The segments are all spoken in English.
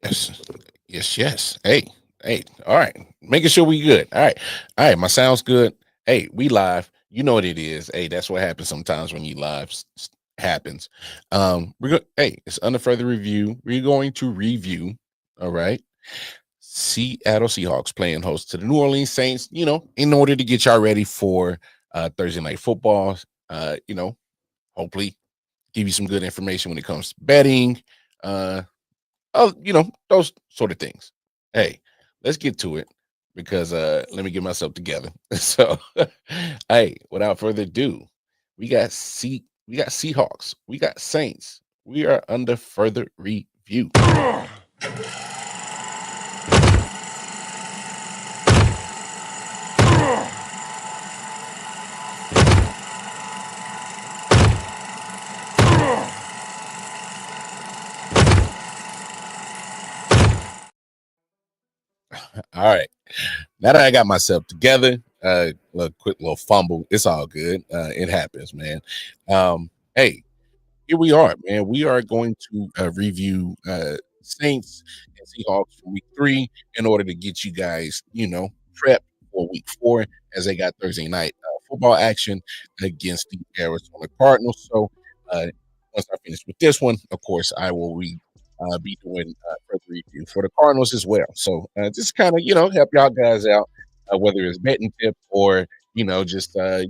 Yes, yes. Hey. All right, making sure we good. All right. My sound's good. Hey, we live. You know what it is. Hey, that's what happens sometimes when you live. Happens. We're going. Hey, it's under further review. We're going to review. All right. Seattle Seahawks playing host to the New Orleans Saints. In order to get y'all ready for Thursday night football. Hopefully give you some good information when it comes to betting. Uh, those sort of things. Hey, let's get to it because let me get myself together. So hey, without further ado, we got Seahawks, we got Saints. We are under further review. All right. Now that I got myself together, a quick little fumble. It's all good. It happens, man. Hey, here we are, man. We are going to review Saints and Seahawks for week 3 in order to get you guys, prepped for week 4 as they got Thursday night football action against the Arizona Cardinals. So once I finish with this one, of course, I will be doing further review for the Cardinals as well. So just kind of, help y'all guys out, whether it's betting tip or just just for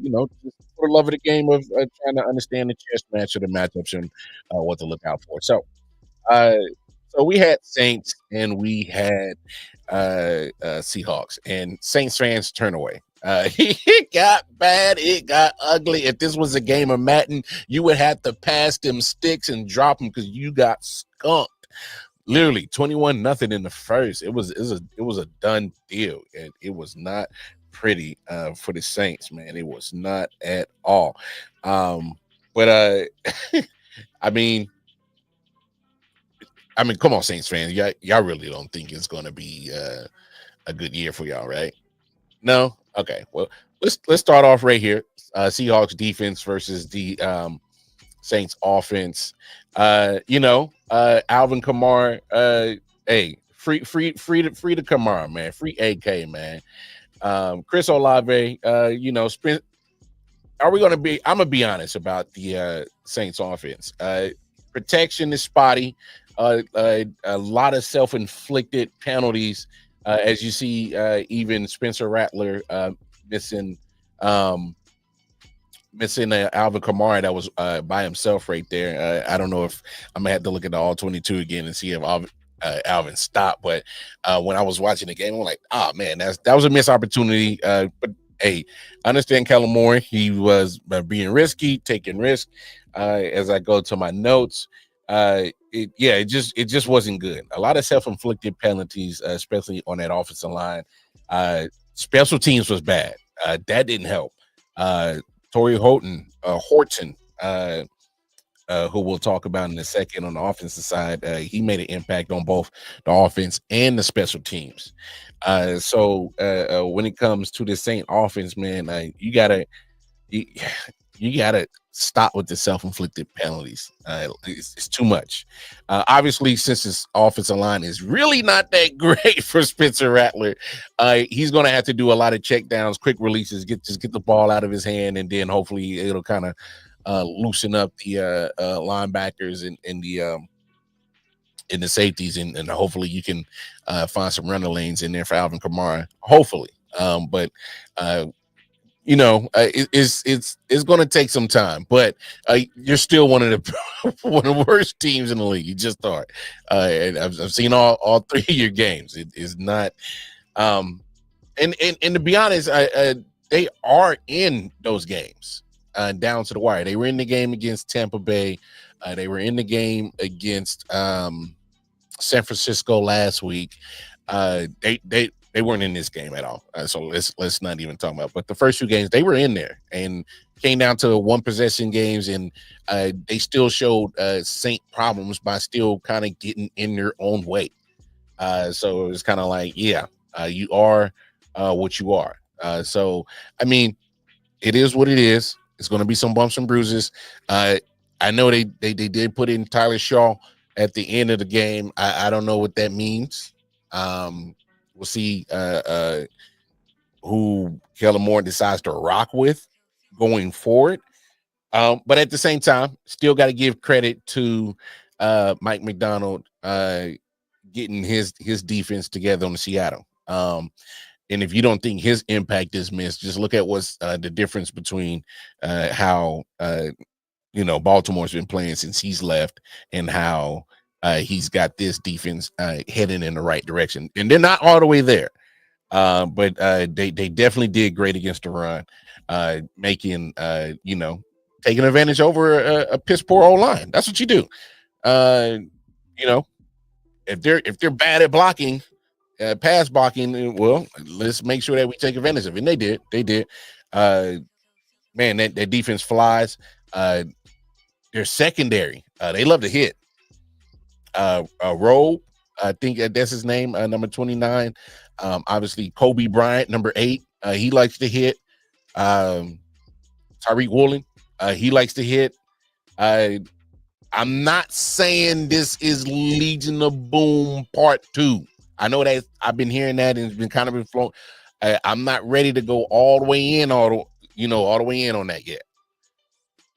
the love of the game of trying to understand the chess match or the matchups and what to look out for. Uh, so we had Saints and we had Seahawks, and Saints fans turn away. It got bad. It got ugly. If this was a game of Madden, you would have to pass them sticks and drop them because you got skunked. Literally 21-0 in the first. It was a done deal, and it was not pretty for the Saints, man. It was not at all. But I mean, come on, Saints fans, y'all really don't think it's going to be a good year for y'all, right? No, okay. Well, let's start off right here. Seahawks defense versus the Saints offense. Alvin Kamara. Hey, free to Kamara, man. Free AK, man. Chris Olave. Are we going to be? I'm gonna be honest about the Saints offense. Protection is spotty. A lot of self-inflicted penalties, as you see. Even Spencer Rattler missing. Missing Alvin Kamara that was by himself right there. I don't know if I'm gonna have to look at the all 22 again and see if Alvin stopped. But when I was watching the game, I'm like, oh man, that was a missed opportunity. But hey, I understand Kellen Moore. He was being risky, taking risk. As I go to my notes, it just wasn't good. A lot of self-inflicted penalties, especially on that offensive line. Special teams was bad. That didn't help. Torrey Horton, who we'll talk about in a second on the offensive side, he made an impact on both the offense and the special teams. So when it comes to the Saint offense, man, you, you gotta stop with the self-inflicted penalties. It's too much. Obviously, since his offensive line is really not that great for Spencer Rattler, he's gonna have to do a lot of check downs, quick releases, get the ball out of his hand, and then hopefully it'll kind of loosen up the linebackers and the safeties, and hopefully you can find some runner lanes in there for Alvin Kamara. Hopefully, but it's going to take some time, but you're still one of the one of the worst teams in the league. You just are, and I've seen all 3 of your games. It is not, and to be honest, they are in those games down to the wire. They were in the game against Tampa Bay. They were in the game against San Francisco last week. They weren't in this game at all. So let's not even talk about. But the first 2 games they were in there and came down to 1 possession games, and they still showed Saint problems by still kind of getting in their own way. So it was kind of like, you are what you are. So I mean, it is what it is. It's going to be some bumps and bruises. I know they did put in Tyler Shaw at the end of the game. I don't know what that means. We'll see who Kellen Moore decides to rock with going forward. But at the same time, still got to give credit to Mike McDonald getting his defense together on the Seattle. And if you don't think his impact is missed, just look at what's the difference between how Baltimore's been playing since he's left and how he's got this defense heading in the right direction. And they're not all the way there, but they definitely did great against the run, making taking advantage over a piss poor old line. That's what you do. If they're bad at blocking, pass blocking, well, let's make sure that we take advantage of it. And they did. Man, that defense flies. Their secondary, they love to hit. Rowe, I think that's his name, number 29. Obviously, Kobe Bryant, number 8. He likes to hit. Tyreek Woolen, he likes to hit. I'm not saying this is Legion of Boom Part 2. I know that I've been hearing that and it's been kind of been flown. I'm not ready to go all the way in, all the way in on that yet.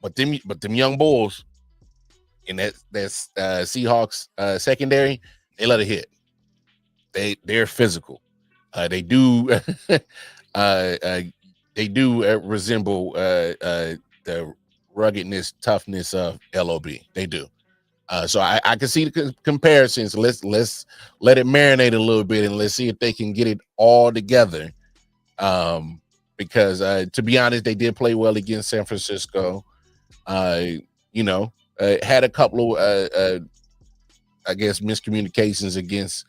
But them young bulls in that's Seahawks secondary, they let it hit. They're physical. They do resemble the ruggedness, toughness of LOB. They do. So I can see the comparisons. Let's let it marinate a little bit and let's see if they can get it all together. Because to be honest, they did play well against San Francisco. Had a couple of I guess miscommunications against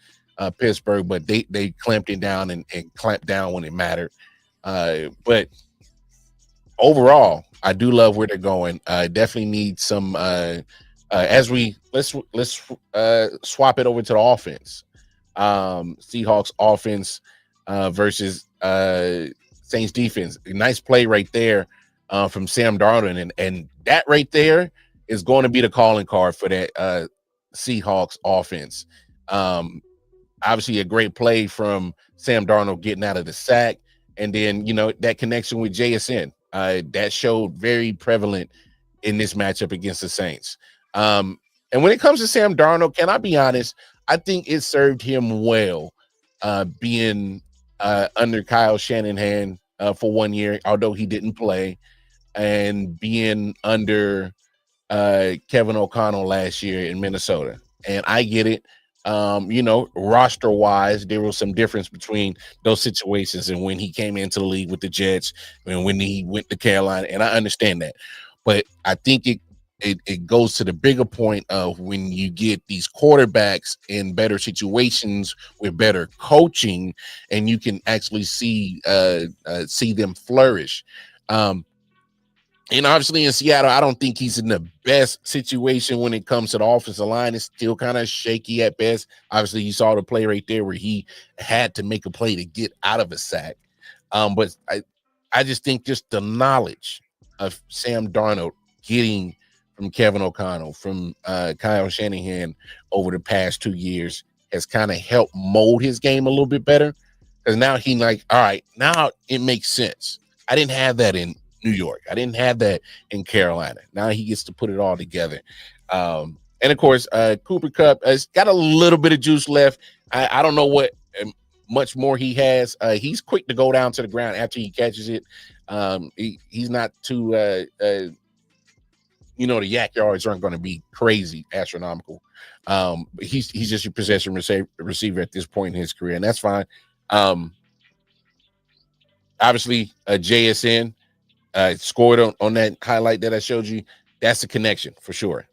Pittsburgh, but they clamped it down and clamped down when it mattered. But overall, I do love where they're going. Definitely need some let's swap it over to the offense. Seahawks offense versus Saints defense. A nice play right there from Sam Darnold, and that right there is going to be the calling card for that Seahawks offense. Obviously a great play from Sam Darnold getting out of the sack, and then that connection with JSN that showed very prevalent in this matchup against the Saints. And when it comes to Sam Darnold, can I be honest? I think it served him well being under Kyle Shanahan for 1 year, although he didn't play, and being under Kevin O'Connell last year in Minnesota. And I get it. Roster wise, there was some difference between those situations and when he came into the league with the Jets and when he went to Carolina. And I understand that, but I think it goes to the bigger point of when you get these quarterbacks in better situations with better coaching, and you can actually see them flourish. And obviously in Seattle, I don't think he's in the best situation when it comes to the offensive line. It's still kind of shaky at best. Obviously, you saw the play right there where he had to make a play to get out of a sack. But I just think just the knowledge of Sam Darnold getting from Kevin O'Connell, from Kyle Shanahan over the past 2 years has kind of helped mold his game a little bit better. Because now all right, now it makes sense. I didn't have that in New York. I didn't have that in Carolina. Now he gets to put it all together. And of course, Cooper Kupp has got a little bit of juice left. I don't know what much more he has. He's quick to go down to the ground after he catches it. He's not too, the yak yards aren't going to be crazy astronomical. He's just a possession receiver at this point in his career, and that's fine. Obviously, JSN scored on that highlight that I showed you. That's a connection for sure.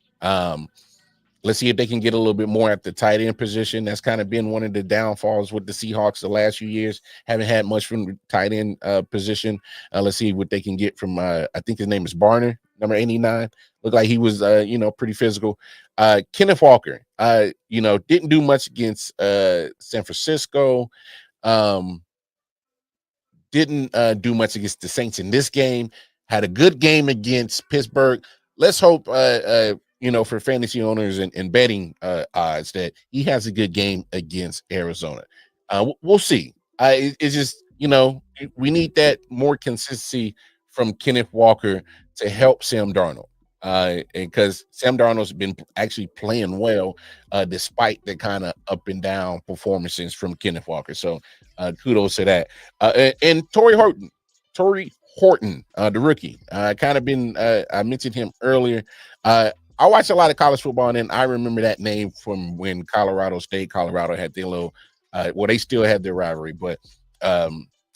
Let's see if they can get a little bit more at the tight end position. That's kind of been one of the downfalls with the Seahawks the last few years. Haven't had much from the tight end position. Let's see what they can get from, I think his name is Barner, number 89. Looked like he was, pretty physical. Kenneth Walker, didn't do much against San Francisco. Didn't do much against the Saints in this game. Had a good game against Pittsburgh. Let's hope for fantasy owners and betting odds, that he has a good game against Arizona. We'll see. It's just, we need that more consistency from Kenneth Walker to help Sam Darnold. And because Sam Darnold's been actually playing well, despite the kind of up and down performances from Kenneth Walker. So kudos to that. And Torrey Horton, the rookie. I mentioned him earlier. I watch a lot of college football, and I remember that name from when Colorado had their little, they still had their rivalry, but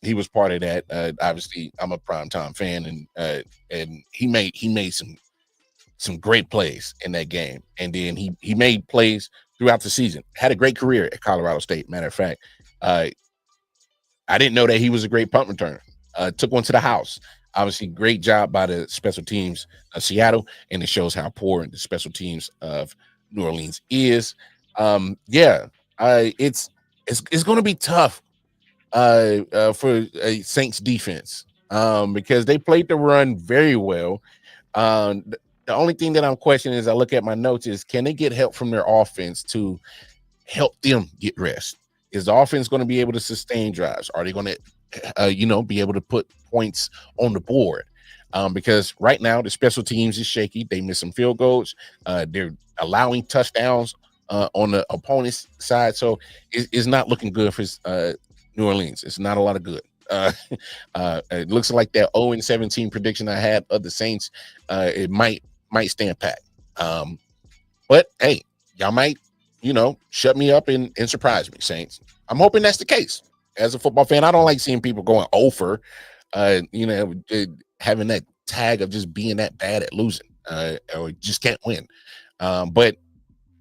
he was part of that. Obviously, I'm a primetime fan, and he made some great plays in that game, and then he made plays throughout the season. Had a great career at Colorado State. Matter of fact, I didn't know that he was a great punt returner. Took one to the house. Obviously, great job by the special teams of Seattle, and it shows how poor the special teams of New Orleans is. It's going to be tough for a Saints defense because they played the run very well. The only thing that I'm questioning as I look at my notes is, can they get help from their offense to help them get rest? Is the offense going to be able to sustain drives? Are they going to be able to put points on the board? Because right now the special teams is shaky. They miss some field goals. They're allowing touchdowns on the opponent's side, so it's not looking good for New Orleans. It's not a lot of good. It looks like that 0-17 prediction I had of the Saints, it might stand pat. But hey, y'all might shut me up and surprise me, Saints. I'm hoping that's the case. As a football fan, I don't like seeing people going over, having that tag of just being that bad at losing, or just can't win. But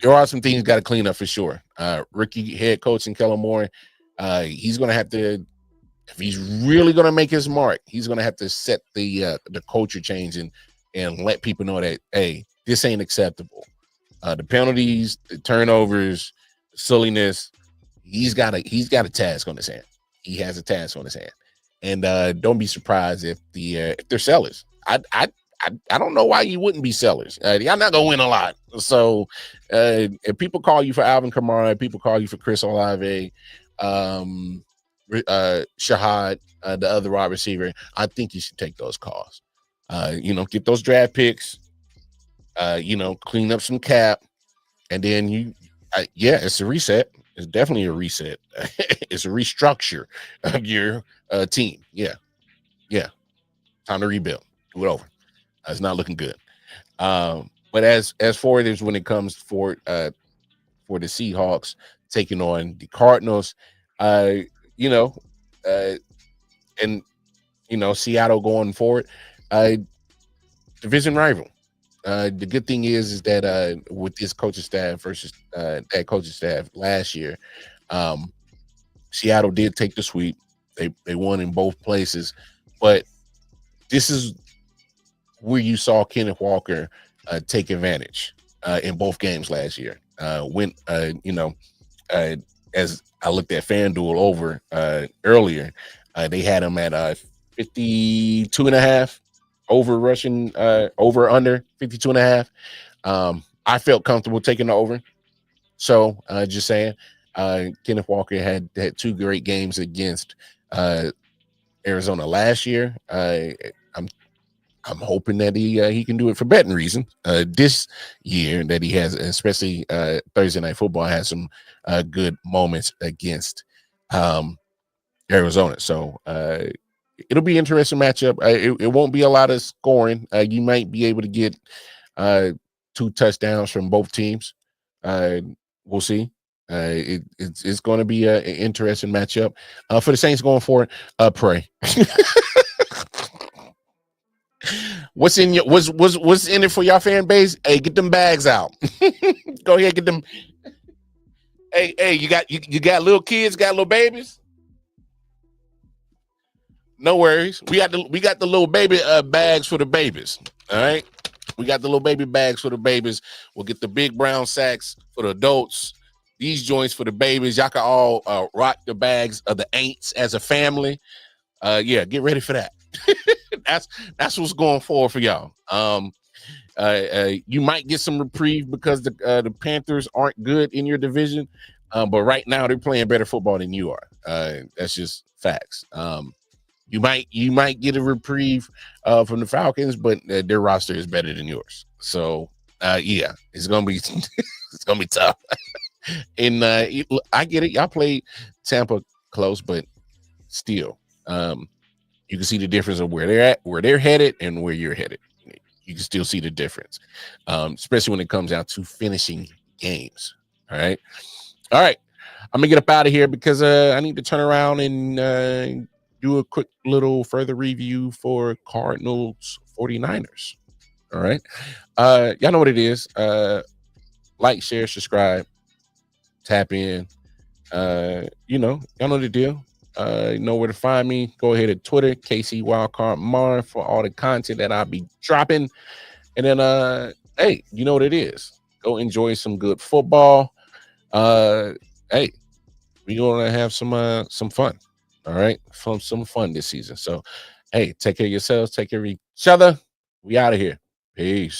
there are some things got to clean up for sure. Rookie head coach in Kellen Moore, he's going to have to, if he's really going to make his mark, he's going to have to set the culture change and let people know that, hey, this ain't acceptable. The penalties, the turnovers, the silliness. He's got a task on his hand. He has a task on his hand, and don't be surprised if they're sellers. I don't know why you wouldn't be sellers. Y'all not gonna win a lot. So if people call you for Alvin Kamara, people call you for Chris Olave, Shahad, the other wide receiver, I think you should take those calls. Get those draft picks. Clean up some cap, and then it's a reset. It's definitely a reset. It's a restructure of your team. Yeah. Time to rebuild. Do it over. It's not looking good. But as for it is when it comes for the Seahawks taking on the Cardinals, Seattle going forward, division rival. The good thing is that with this coaching staff versus that coaching staff last year, Seattle did take the sweep. They won in both places, but this is where you saw Kenneth Walker take advantage in both games last year. As I looked at FanDuel over earlier, they had him at 52.5. Over rushing, over under 52.5. I felt comfortable taking the over. So just saying, Kenneth Walker had two great games against Arizona last year. I'm hoping that he can do it for betting reasons this year, that he has, especially Thursday Night Football, has some good moments against Arizona. So it'll be an interesting matchup. It won't be a lot of scoring. You might be able to get 2 touchdowns from both teams. We'll see. It's going to be an interesting matchup for the Saints going forward. Pray. What's in it for y'all fan base? Hey, get them bags out. Go ahead, get them. Hey, you got little kids, got little babies? No worries. We got the little baby bags for the babies. All right. We got the little baby bags for the babies. We'll get the big brown sacks for the adults. These joints for the babies. Y'all can all rock the bags of the ain'ts as a family. Get ready for that. That's what's going forward for y'all. You might get some reprieve because the Panthers aren't good in your division, but right now they're playing better football than you are. That's just facts. You might get a reprieve from the Falcons, but their roster is better than yours. So yeah, it's gonna be it's gonna be tough. And I get it. Y'all played Tampa close, but still, you can see the difference of where they're at, where they're headed, and where you're headed. You can still see the difference, especially when it comes down to finishing games. All right. I'm gonna get up out of here because I need to turn around and do a quick little further review for Cardinals 49ers. All right. Y'all know what it is. Like, share, subscribe, tap in. Y'all know the deal. You know where to find me. Go ahead at Twitter, KC Wildcard Mar, for all the content that I'll be dropping. And then hey, you know what it is. Go enjoy some good football. Hey, we're gonna have some fun. All right, some fun this season. So hey, take care of yourselves, take care of each other. We out of here. Peace.